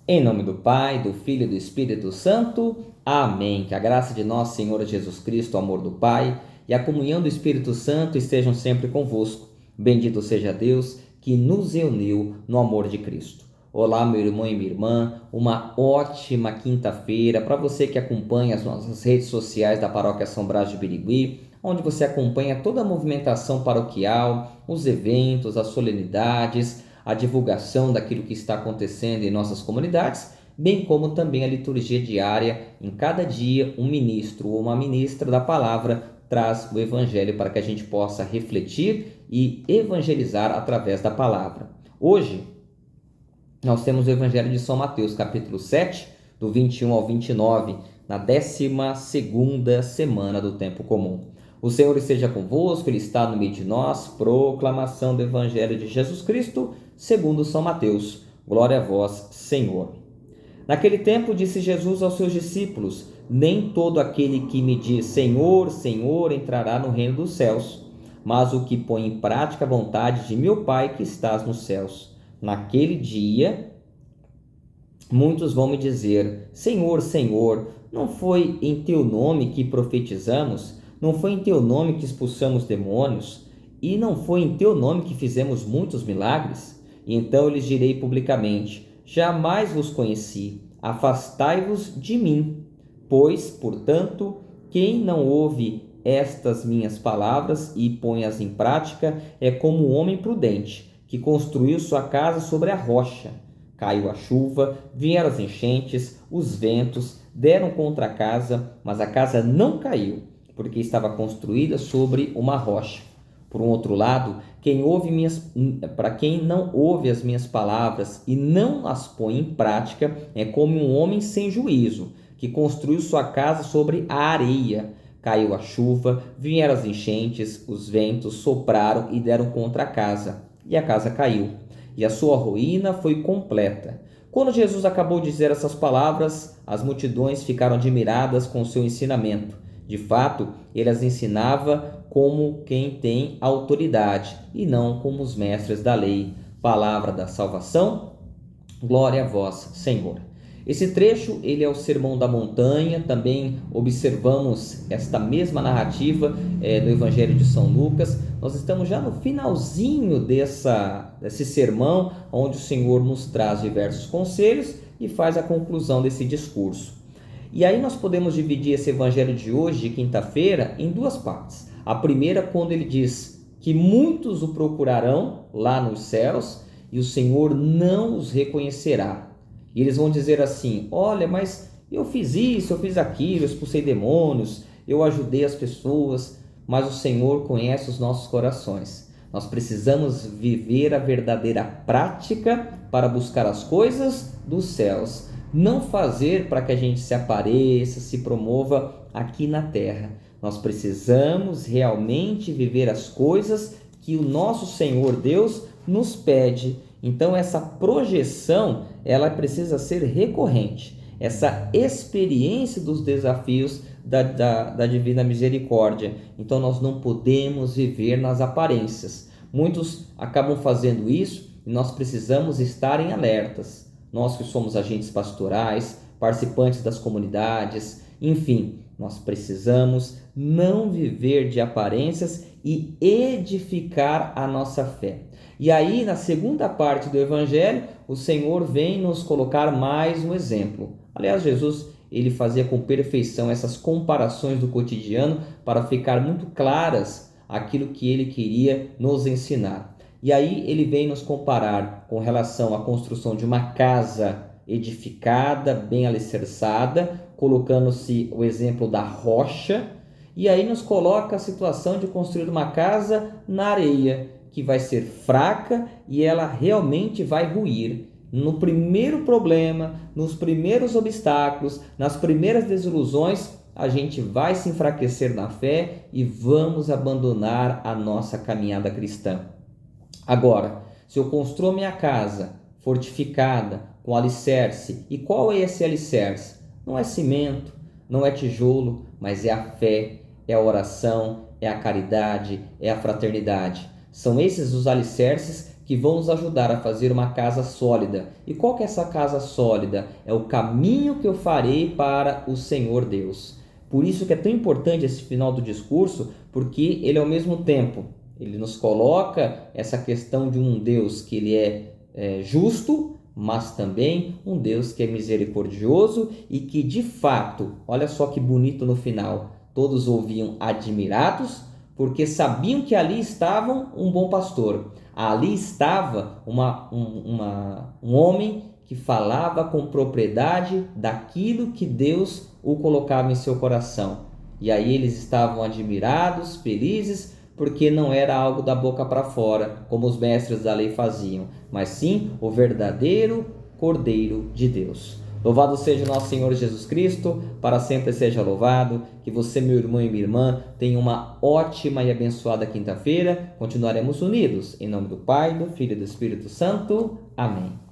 Em nome do Pai, do Filho e do Espírito Santo. Amém. Que a graça de nosso Senhor Jesus Cristo, o amor do Pai e a comunhão do Espírito Santo estejam sempre convosco. Bendito seja Deus que nos reuniu no amor de Cristo. Olá, meu irmão e minha irmã. Uma ótima quinta-feira para você que acompanha as nossas redes sociais da Paróquia São Brás de Birigui, onde você acompanha toda a movimentação paroquial, os eventos, as solenidades, a divulgação daquilo que está acontecendo em nossas comunidades, bem como também a liturgia diária. Em cada dia, um ministro ou uma ministra da palavra traz o evangelho para que a gente possa refletir e evangelizar através da palavra. Hoje, nós temos o evangelho de São Mateus, capítulo 7, do 21 ao 29, na 12ª semana do tempo comum. O Senhor esteja convosco, Ele está no meio de nós. Proclamação do Evangelho de Jesus Cristo, segundo São Mateus. Glória a vós, Senhor. Naquele tempo disse Jesus aos seus discípulos: nem todo aquele que me diz Senhor, Senhor entrará no reino dos céus, mas o que põe em prática a vontade de meu Pai que estás nos céus. Naquele dia, muitos vão me dizer: Senhor, Senhor, não foi em teu nome que profetizamos? Não foi em teu nome que expulsamos demônios? E não foi em teu nome que fizemos muitos milagres? E então eu lhes direi publicamente: jamais vos conheci, afastai-vos de mim. Pois, portanto, quem não ouve estas minhas palavras e põe-as em prática é como um homem prudente, que construiu sua casa sobre a rocha. Caiu a chuva, vieram as enchentes, os ventos deram contra a casa, mas a casa não caiu, porque estava construída sobre uma rocha. Por um outro lado, para quem não ouve as minhas palavras e não as põe em prática, é como um homem sem juízo, que construiu sua casa sobre a areia. Caiu a chuva, vieram as enchentes, os ventos sopraram e deram contra a casa, e a casa caiu, e a sua ruína foi completa. Quando Jesus acabou de dizer essas palavras, as multidões ficaram admiradas com o seu ensinamento. De fato, ele as ensinava como quem tem autoridade e não como os mestres da lei. Palavra da salvação, glória a vós, Senhor. Esse trecho, ele é o Sermão da Montanha. Também observamos esta mesma narrativa do Evangelho de São Lucas. Nós estamos já no finalzinho desse sermão, onde o Senhor nos traz diversos conselhos e faz a conclusão desse discurso. E aí nós podemos dividir esse evangelho de hoje, de quinta-feira, em duas partes. A primeira, quando ele diz que muitos o procurarão lá nos céus e o Senhor não os reconhecerá. E eles vão dizer assim: olha, mas eu fiz isso, eu fiz aquilo, eu expulsei demônios, eu ajudei as pessoas, mas o Senhor conhece os nossos corações. Nós precisamos viver a verdadeira prática para buscar as coisas dos céus. Não fazer para que a gente se apareça, se promova aqui na terra. Nós precisamos realmente viver as coisas que o nosso Senhor Deus nos pede. Então essa projeção, ela precisa ser recorrente. Essa experiência dos desafios da Divina Misericórdia. Então nós não podemos viver nas aparências. Muitos acabam fazendo isso e nós precisamos estar em alertas. Nós que somos agentes pastorais, participantes das comunidades, enfim, nós precisamos não viver de aparências e edificar a nossa fé. E aí, na segunda parte do Evangelho, o Senhor vem nos colocar mais um exemplo. Aliás, Jesus, ele fazia com perfeição essas comparações do cotidiano para ficar muito claras aquilo que ele queria nos ensinar. E aí ele vem nos comparar com relação à construção de uma casa edificada, bem alicerçada, colocando-se o exemplo da rocha, e aí nos coloca a situação de construir uma casa na areia, que vai ser fraca e ela realmente vai ruir. No primeiro problema, nos primeiros obstáculos, nas primeiras desilusões, a gente vai se enfraquecer na fé e vamos abandonar a nossa caminhada cristã. Agora, se eu construo minha casa fortificada, com alicerce, e qual é esse alicerce? Não é cimento, não é tijolo, mas é a fé, é a oração, é a caridade, é a fraternidade. São esses os alicerces que vão nos ajudar a fazer uma casa sólida. E qual que é essa casa sólida? É o caminho que eu farei para o Senhor Deus. Por isso que é tão importante esse final do discurso, porque ele ao mesmo tempo, ele nos coloca essa questão de um Deus que ele é justo, mas também um Deus que é misericordioso e que de fato, olha só que bonito no final, todos ouviam admirados, porque sabiam que ali estava um bom pastor. Ali estava um homem que falava com propriedade daquilo que Deus o colocava em seu coração. E aí eles estavam admirados, felizes, porque não era algo da boca para fora, como os mestres da lei faziam, mas sim o verdadeiro Cordeiro de Deus. Louvado seja nosso Senhor Jesus Cristo, para sempre seja louvado. Que você, meu irmão e minha irmã, tenha uma ótima e abençoada quinta-feira. Continuaremos unidos. Em nome do Pai, do Filho e do Espírito Santo. Amém.